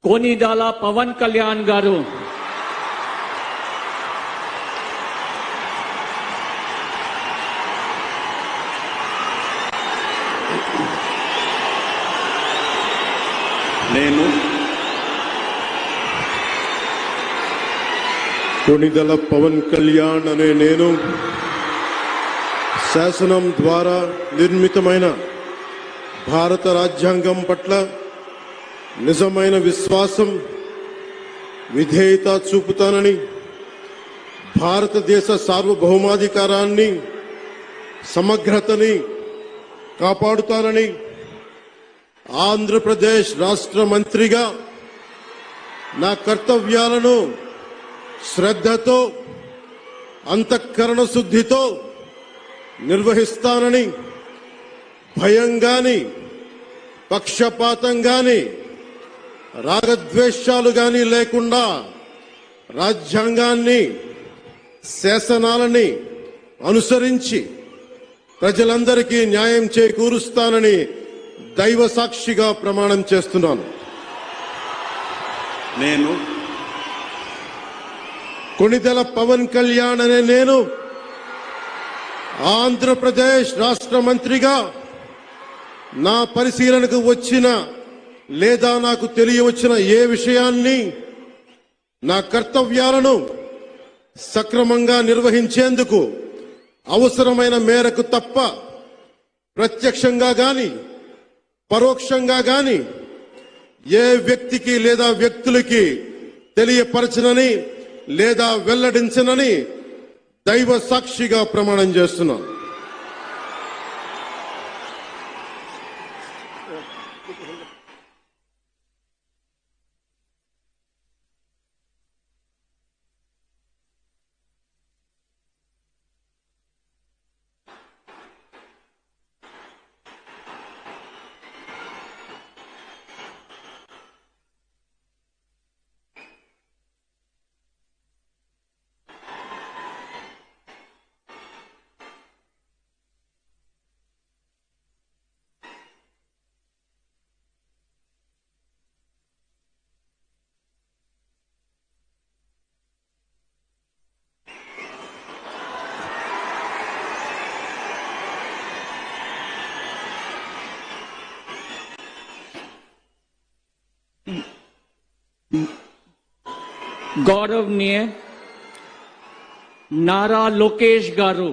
कोनिदाला पवन कल्याण गारू నేను కొనిదల పవన్ కళ్యాణ్ అనే నేను శాసనం ద్వారా నిర్మితమైన భారత రాజ్యాంగం పట్ల నిజమైన విశ్వాసం విధేయత చూపుతానని భారతదేశ సార్వభౌమాధికారాన్ని సమగ్రతని కాపాడుతానని ఆంధ్రప్రదేశ్ రాష్ట్ర మంత్రిగా నా కర్తవ్యాలను శ్రద్ధతో అంతఃకరణ శుద్ధితో నిర్వహిస్తానని భయం గాని పక్షపాతం గాని రాగద్వేషాలు గాని లేకుండా రాజ్యాంగాన్ని శాసనాలని అనుసరించి ప్రజలందరికీ న్యాయం చేకూరుస్తానని దైవ సాక్షిగా ప్రమాణం చేస్తున్నాను. నేను కొనిదెల పవన్ కళ్యాణ్ అనే నేను ఆంధ్రప్రదేశ్ రాష్ట్ర మంత్రిగా నా పరిశీలనకు వచ్చిన లేదా నాకు తెలియవచ్చిన ఏ విషయాన్ని నా కర్తవ్యాలను సక్రమంగా నిర్వహించేందుకు అవసరమైన మేరకు తప్ప ప్రత్యక్షంగా గాని పరోక్షంగా గాని ఏ వ్యక్తికి లేదా వ్యక్తులకి తెలియపరచనని లేదా వెల్లడించనని దైవ సాక్షిగా ప్రమాణం చేస్తున్నాను. गौरवनीय नारा लोकेश गारू